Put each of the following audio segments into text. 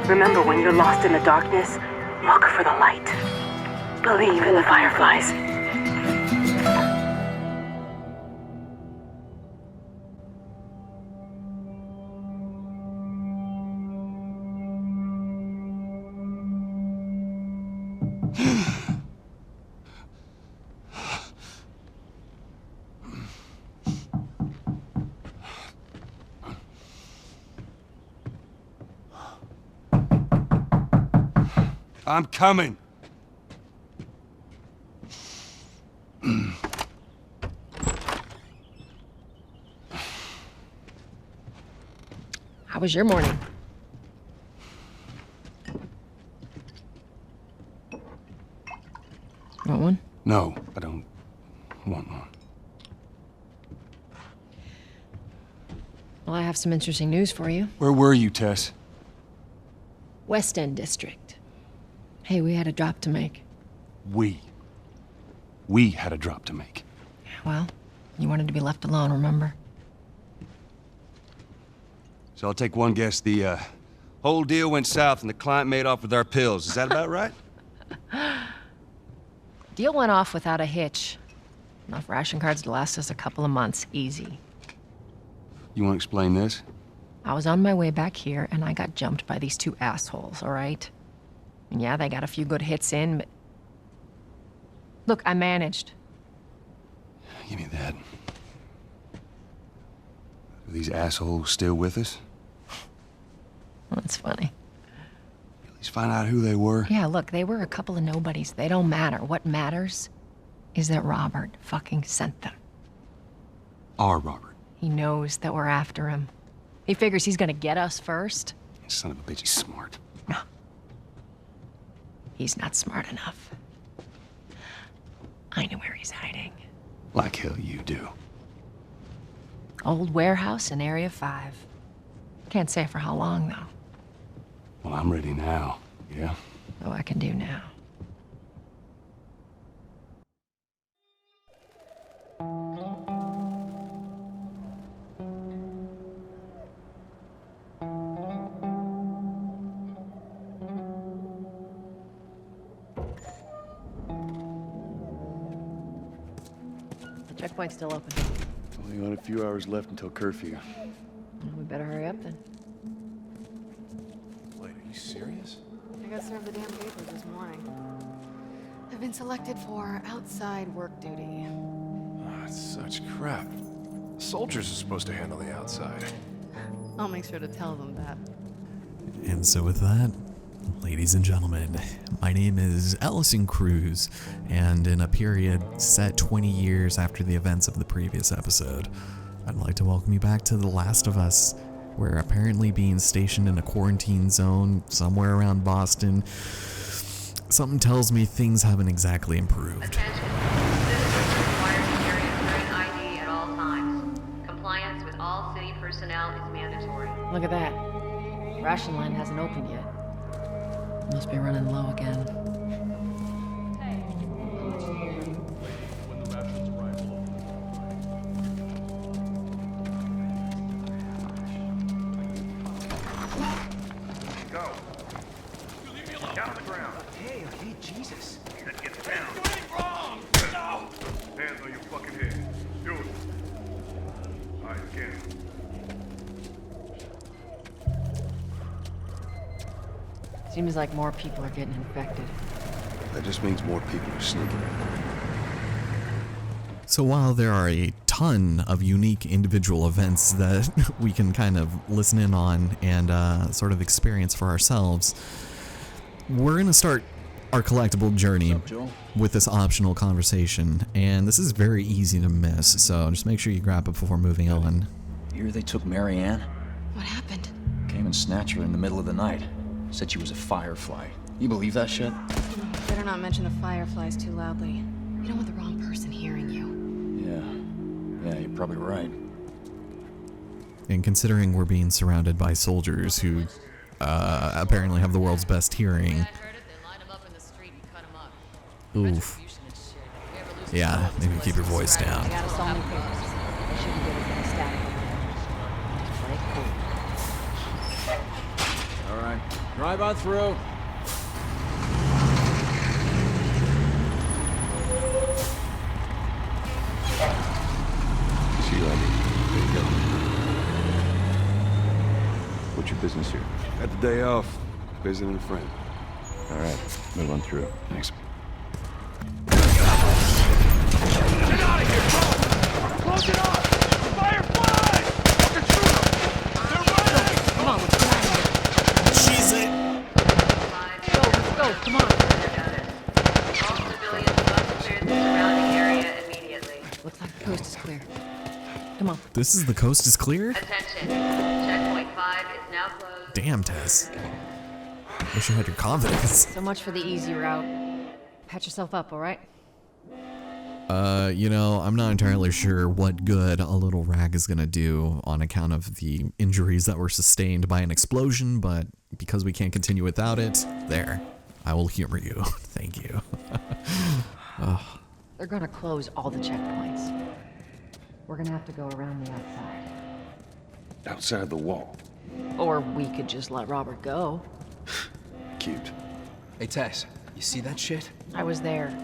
Remember, when you're lost in the darkness, look for the light. Believe in the fireflies. I'm coming. How was your morning? Want one? No, I don't want one. Well, I have some interesting news for you. Where were you, Tess? West End District. Hey, we had a drop to make. We had a drop to make. Well, you wanted to be left alone, remember? So I'll take one guess. The whole deal went south and the client made off with our pills. Is that about right? Deal went off without a hitch. Enough ration cards to last us a couple of months, easy. You want to explain this? I was on my way back here, and I got jumped by these two assholes, all right? And yeah, they got a few good hits in, but... Look, I managed. Give me that. Are these assholes still with us? That's funny. At least find out who they were. Yeah, look, they were a couple of nobodies. They don't matter. What matters is that Robert fucking sent them. Our Robert. He knows that we're after him. He figures he's gonna get us first. Son of a bitch, he's smart. No. He's not smart enough. I know where he's hiding. Like hell you do. Old warehouse in Area 5. Can't say for how long, though. Well, I'm ready now, yeah? Oh, I can do now. The checkpoint's still open. Only got a few hours left until curfew. Well, we better hurry up then. Wait, are you serious? I got served the damn papers this morning. I've been selected for outside work duty. Oh, it's such crap. Soldiers are supposed to handle the outside. I'll make sure to tell them that. And so with that, ladies and gentlemen, my name is Allison Cruz, and in a period set 20 years after the events of the previous episode, I'd like to welcome you back to The Last of Us. We're apparently being stationed in a quarantine zone somewhere around Boston. Something tells me things haven't exactly improved. Attention. Citizens required to carry a current ID at all times. Compliance with all city personnel is mandatory. Look at that. Ration line hasn't opened yet. Must be running low again. Go. You leave me alone. Down on the ground. Hey, Jesus. Then get down. You're doing it wrong! No! Hands on your fucking head. Do it. Alright, again. Seems like more people are getting infected. That just means more people are sneaking. So while there are a ton of unique individual events that we can kind of listen in on and sort of experience for ourselves, we're going to start our collectible journey with this optional conversation, and this is very easy to miss, so just make sure you grab it before moving on. Here they took Marianne. What happened? Came and snatched her in the middle of the night. Said she was a firefly. You believe that shit? Better not mention the fireflies too loudly. You don't want the wrong person hearing you. Yeah, you're probably right. And considering we're being surrounded by soldiers who apparently have the world's best hearing, oof. Yeah, maybe keep your voice down. I got us all new papers. They shouldn't get us any static. Play it cool. All right. Drive on through. See you later. There you go. What's your business here? Got the day off. Visiting a friend. All right, move on through. Thanks. Close it off! Firefly! Fucking shoot them! They're running! Come on, let's get out of here. She's it. Let's go, come on. All civilians must clear the surrounding area immediately. Looks like the coast is clear. Come on. This is the coast is clear? Attention. Checkpoint 5 is now closed. Damn, Tess. Wish you had your confidence. So much for the easy route. Patch yourself up, all right? You know, I'm not entirely sure what good a little rag is gonna do on account of the injuries that were sustained by an explosion, but because we can't continue without it, there. I will humor you. Thank you. They're gonna close all the checkpoints. We're gonna have to go around the outside. Outside the wall. Or we could just let Robert go. Cute. Hey, Tess, you see that shit? I was there.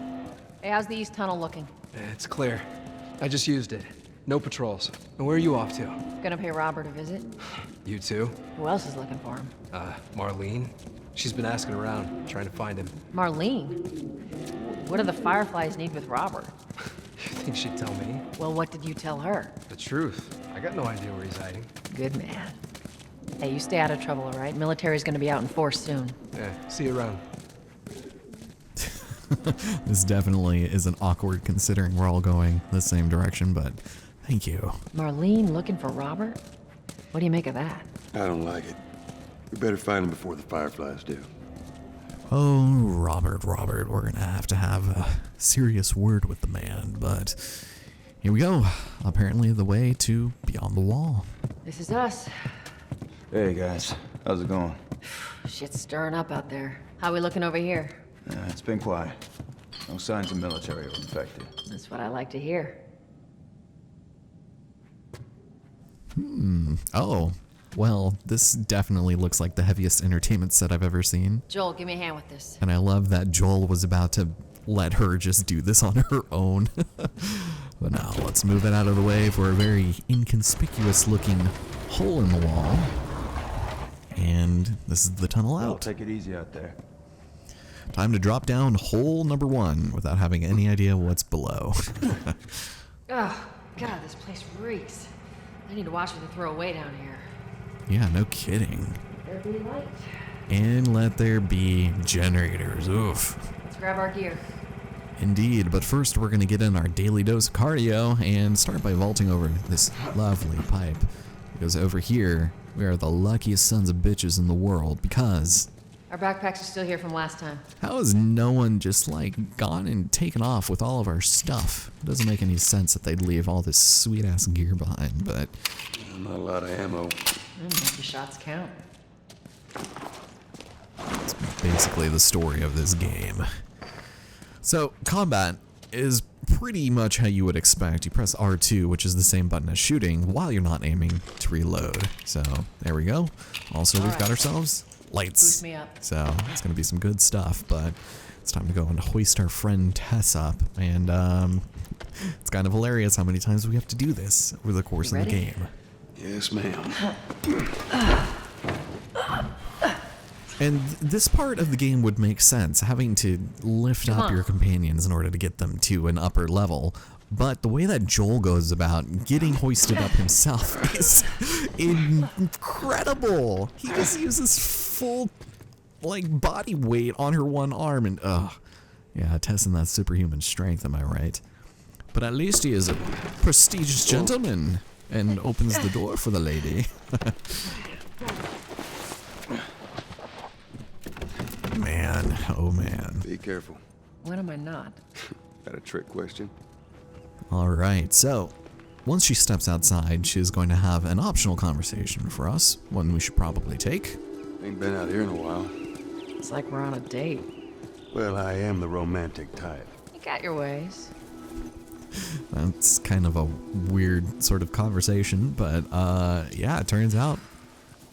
Hey, how's the east tunnel looking? It's clear. I just used it. No patrols. And where are you off to? Gonna pay Robert a visit? You too? Who else is looking for him? Marlene. She's been asking around, trying to find him. Marlene? What do the Fireflies need with Robert? You think she'd tell me? Well, what did you tell her? The truth. I got no idea where he's hiding. Good man. Hey, you stay out of trouble, all right? Military's gonna be out in force soon. Yeah, see you around. This definitely isn't awkward considering we're all going the same direction, but thank you. Marlene looking for Robert? What do you make of that? I don't like it. We better find him before the Fireflies do. Oh, Robert, we're gonna have to have a serious word with the man, but here we go. Apparently the way to Beyond the Wall. This is us. Hey, guys. How's it going? Shit's stirring up out there. How we looking over here? It's been quiet. No signs of military or infected. That's what I like to hear. Oh, well, this definitely looks like the heaviest entertainment set I've ever seen. Joel, give me a hand with this. And I love that Joel was about to let her just do this on her own. But now, let's move it out of the way for a very inconspicuous looking hole in the wall. And this is the tunnel out. Take it easy out there. Time to drop down hole number 1 without having any idea what's below. Oh, God, this place reeks. I need to watch what they throw away down here. Yeah, no kidding. There be light. And let there be generators. Oof. Let's grab our gear. Indeed, but first we're going to get in our daily dose of cardio and start by vaulting over this lovely pipe. Because over here, we are the luckiest sons of bitches in the world because... Our backpacks are still here from last time. How has no one just, like, gone and taken off with all of our stuff? It doesn't make any sense that they'd leave all this sweet-ass gear behind, but... Not a lot of ammo. Make your shots count. It's basically the story of this game. So, combat is pretty much how you would expect. You press R2, which is the same button as shooting, while you're not aiming to reload. So, there we go. Also, we've got ourselves lights. Boost me up. So, it's going to be some good stuff, but it's time to go and hoist our friend Tess up. And, it's kind of hilarious how many times we have to do this over the course of the game. Yes, ma'am. And this part of the game would make sense, having to lift up your companions in order to get them to an upper level. But the way that Joel goes about getting hoisted up himself is incredible. He just uses full, like, body weight on her one arm and, yeah, testing that superhuman strength, am I right? But at least he is a prestigious gentleman and opens the door for the lady. Man, oh man. Be careful. When am I not? Got a trick question? Alright, so once she steps outside, she's going to have an optional conversation for us, one we should probably take. Ain't been out here in a while. It's like we're on a date. Well, I am the romantic type. You got your ways. That's kind of a weird sort of conversation, but yeah, it turns out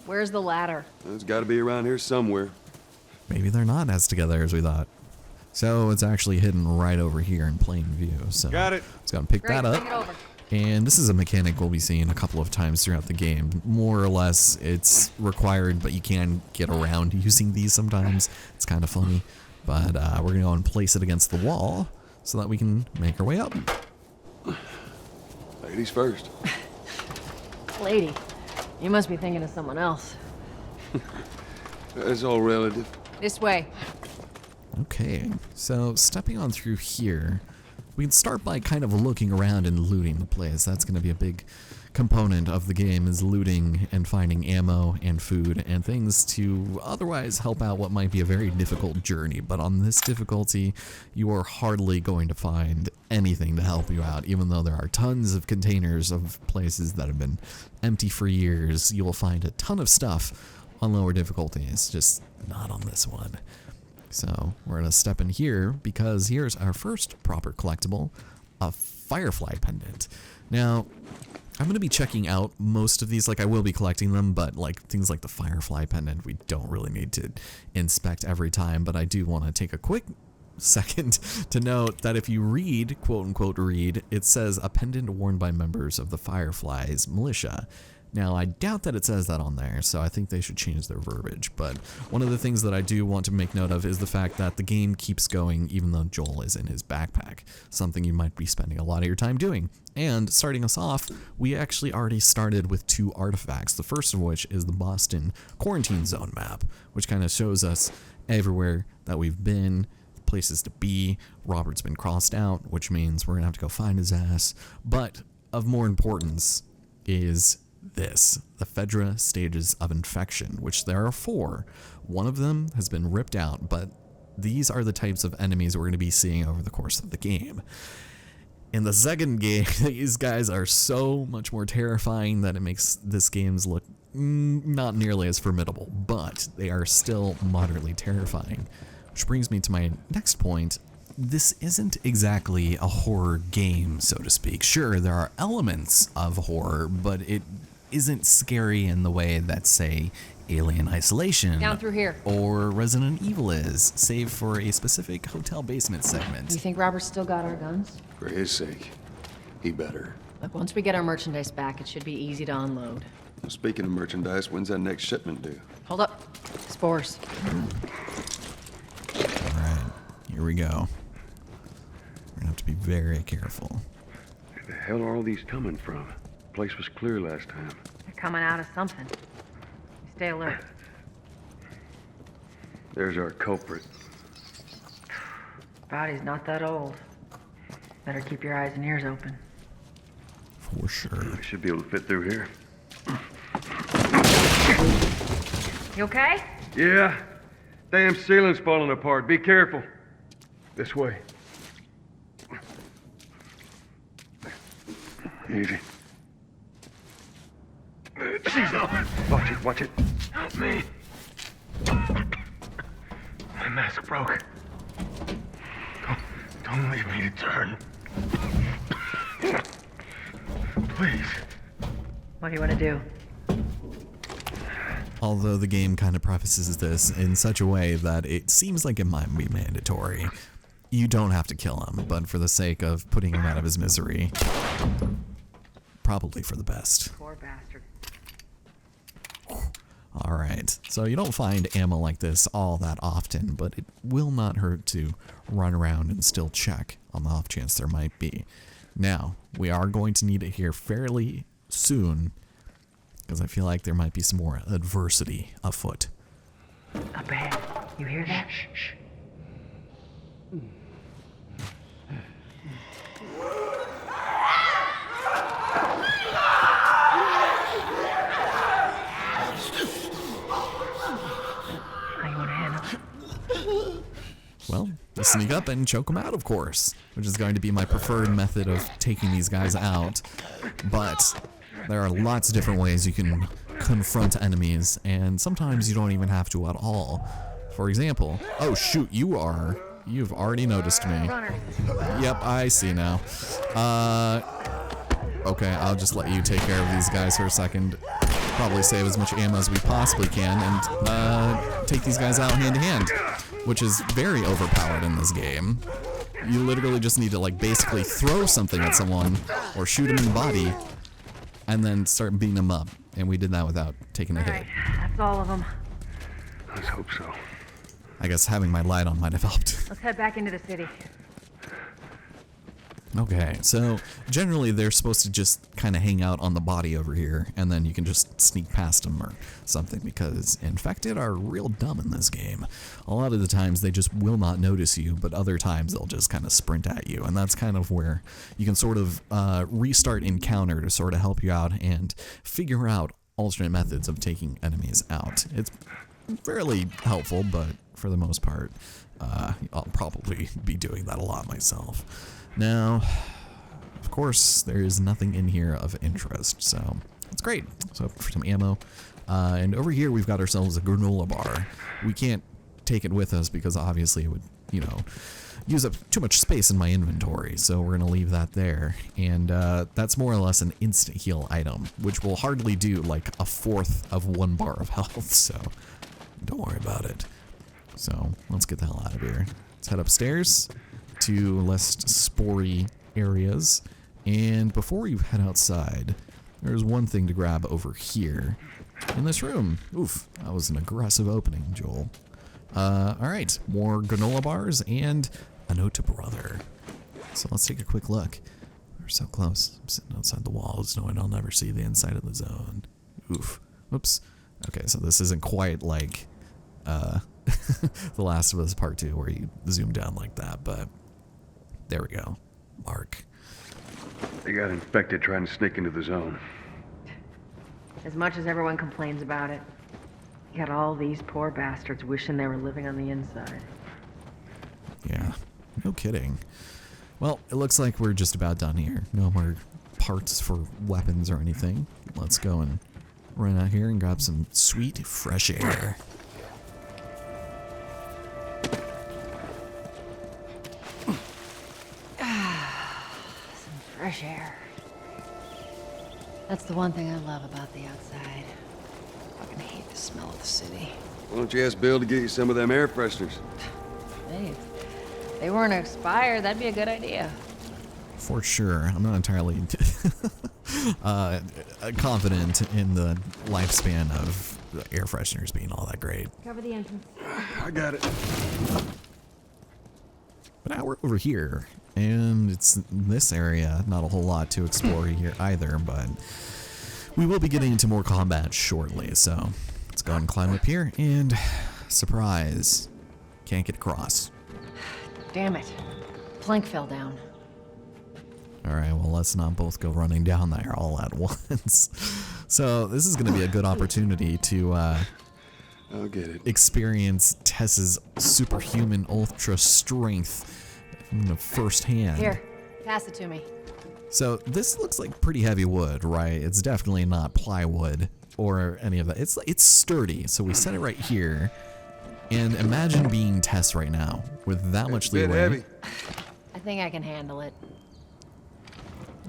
Where's the ladder? It's got to be around here somewhere. Maybe they're not as together as we thought. So it's actually hidden right over here in plain view. So Got it. it's gonna pick Great, that bring it up. over. And this is a mechanic we'll be seeing a couple of times throughout the game. More or less, it's required, but you can get around using these sometimes. It's kind of funny. But we're gonna go and place it against the wall so that we can make our way up. Ladies first. Lady, you must be thinking of someone else. It's all relative. This way. Okay, so stepping on through here, we can start by kind of looking around and looting the place. That's going to be a big component of the game, is looting and finding ammo and food and things to otherwise help out what might be a very difficult journey. But on this difficulty, you are hardly going to find anything to help you out, even though there are tons of containers of places that have been empty for years. You will find a ton of stuff on lower difficulties, just not on this one. So we're gonna step in here because here's our first proper collectible, a firefly pendant. Now, I'm gonna be checking out most of these, like I will be collecting them, but like things like the firefly pendant, we don't really need to inspect every time, but I do wanna take a quick second to note that if you read, quote unquote read, it says a pendant worn by members of the Fireflies militia. Now, I doubt that it says that on there, so I think they should change their verbiage. But one of the things that I do want to make note of is the fact that the game keeps going even though Joel is in his backpack, something you might be spending a lot of your time doing. And starting us off, we actually already started with 2 artifacts, the first of which is the Boston Quarantine Zone map, which kind of shows us everywhere that we've been, places to be. Robert's been crossed out, which means we're going to have to go find his ass. But of more importance is this, the Fedra stages of infection, which there are 4. One of them has been ripped out, but these are the types of enemies we're going to be seeing over the course of the game. In the second game, these guys are so much more terrifying that it makes this game's look not nearly as formidable, but they are still moderately terrifying. Which brings me to my next point. This isn't exactly a horror game, so to speak. Sure, there are elements of horror, but it isn't scary in the way that, say, Alien Isolation Down through here. or Resident Evil is, save for a specific hotel basement segment. You think Robert's still got our guns? For his sake, he better. Look, once we get our merchandise back, it should be easy to unload. Well, speaking of merchandise, when's that next shipment due? Hold up. Spores. Alright, here we go. We're gonna have to be very careful. Where the hell are all these coming from? The place was clear last time. They're coming out of something. Stay alert. There's our culprit. Body's not that old. Better keep your eyes and ears open. For sure. I should be able to fit through here. You okay? Yeah. Damn ceiling's falling apart. Be careful. This way. Easy. Watch it, watch it. Help me. My mask broke. Don't leave me to turn. Please. What do you want to do? Although the game kind of prefaces this in such a way that it seems like it might be mandatory. You don't have to kill him, but for the sake of putting him out of his misery, probably for the best. Poor bastard. Alright, so you don't find ammo like this all that often, but it will not hurt to run around and still check on the off chance there might be. Now, we are going to need it here fairly soon, because I feel like there might be some more adversity afoot. Up ahead. You hear that? Shh, shh. How you want to handle it? Well, you sneak up and choke them out, of course, which is going to be my preferred method of taking these guys out. But there are lots of different ways you can confront enemies, and sometimes you don't even have to at all. For example, oh shoot, you've already noticed me. Runner. Yep, I see now. Okay, I'll just let you take care of these guys for a second. probably save as much ammo as we possibly can and take these guys out hand to hand, which is very overpowered in this game. You literally just need to like basically throw something at someone or shoot them in the body and then start beating them up. And we did that without taking a hit. Alright, that's all of them. Let's hope so. I guess having my light on might have helped. Let's head back into the city. Okay, so generally they're supposed to just kind of hang out on the body over here, and then you can just sneak past them or something, because infected are real dumb in this game. A lot of the times they just will not notice you, but other times they'll just kind of sprint at you, and that's kind of where you can sort of restart encounter to sort of help you out and figure out alternate methods of taking enemies out. It's fairly helpful, but for the most part, I'll probably be doing that a lot myself. Now, of course, there is nothing in here of interest, so it's great. So for some ammo, and over here we've got ourselves a granola bar. We can't take it with us because obviously it would, you know, use up too much space in my inventory, so we're gonna leave that there. And that's more or less an instant heal item, which will hardly do like a fourth of 1 bar of health, so don't worry about it. So let's get the hell out of here. Let's head upstairs to less spory areas, and before we head outside, there's one thing to grab over here in this room. Oof, that was an aggressive opening, Joel. Alright, more granola bars and a note to brother. So let's take a quick look. We're so close. I'm sitting outside the walls knowing I'll never see the inside of the zone. Oof. Whoops. Okay, so this isn't quite like The Last of Us Part 2 where you zoom down like that, but there we go. Mark. They got infected trying to sneak into the zone. As much as everyone complains about it, you got all these poor bastards wishing they were living on the inside. Yeah, no kidding. Well, it looks like we're just about done here. No more parts for weapons or anything. Let's go and run out here and grab some sweet, fresh air. Fresh air. That's the one thing I love about the outside. Fucking hate the smell of the city. Why don't you ask Bill to get you some of them air fresheners? Hey, if they weren't expired, that'd be a good idea. For sure. I'm not entirely confident in the lifespan of air fresheners being all that great. Cover the entrance. I got it. But now we're over here, and it's this area. Not a whole lot to explore here either, but we will be getting into more combat shortly, so let's go and climb up here, and surprise, can't get across. Damn it. Plank fell down. Alright, well, let's not both go running down there all at once. So this is going to be a good opportunity to I'll get it. experience Tess's superhuman ultra strength firsthand. Here, pass it to me. So this looks like pretty heavy wood, right? It's definitely not plywood or any of that. It's sturdy. So we set it right here, and imagine being Tess right now with that much Bit leeway. heavy. I think I can handle it.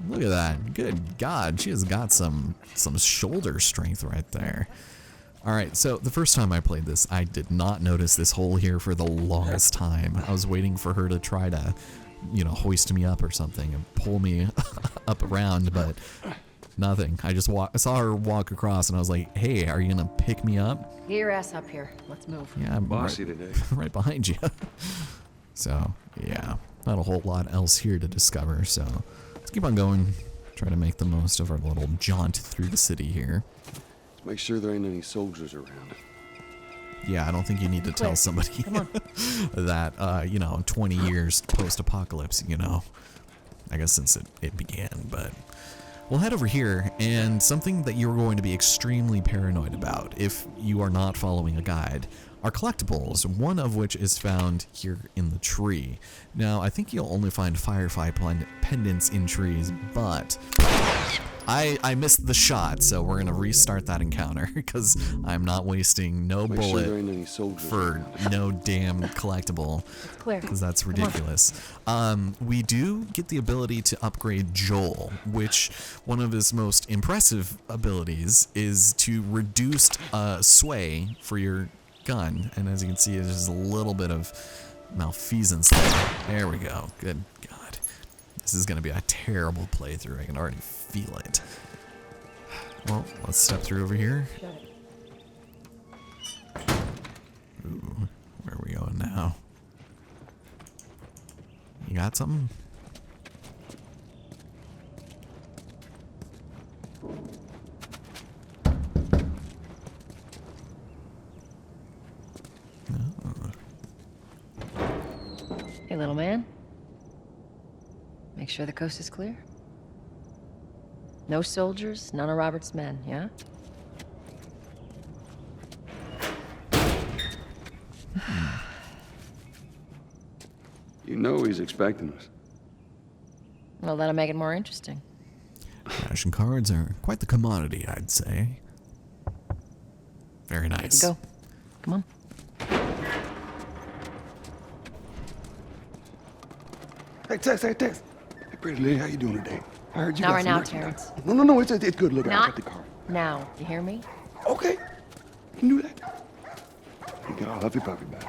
Look at that. Good God, she has got some shoulder strength right there. Alright, so the first time I played this, I did not notice this hole here for the longest time. I was waiting for her to try to, you know, hoist me up or something and pull me up around, but nothing. I just saw her walk across and I was like, hey, are you gonna pick me up? Get your ass up here. Let's move. Yeah, I'm Bossy today. right behind you. So, yeah, not a whole lot else here to discover, so let's keep on going. Try to make the most of our little jaunt through the city here. Let's make sure there ain't any soldiers around. Yeah, I don't think you need to tell somebody that, you know, 20 years post-apocalypse, you know. I guess since it began, but we'll head over here, and something that you're going to be extremely paranoid about if you are not following a guide are collectibles, one of which is found here in the tree. Now, I think you'll only find firefly pendants in trees, but I missed the shot, so we're gonna restart that encounter because I'm not wasting no bullet for no damn collectible. It's clear. Because that's ridiculous. We do get the ability to upgrade Joel, which one of his most impressive abilities is to reduce sway for your gun. And as you can see, there's just a little bit of malfeasance there. There we go. Good God. This is going to be a terrible playthrough. I can already feel it. Well, let's step through over here. Ooh, where are we going now? You got something? Oh. Hey, little man. Make sure the coast is clear. No soldiers, none of Robert's men, yeah? You know he's expecting us. Well, that'll make it more interesting. Cash and cards are quite the commodity, I'd say. Very nice. Go. Come on. Hey, Tex. Hey, pretty lady, how you doing today? I heard you Not got right some now, merchandise. Terrence. No, it's good. Look, I Not got the car. now. You hear me? Okay, you can do that. You get all huffy puffy about it.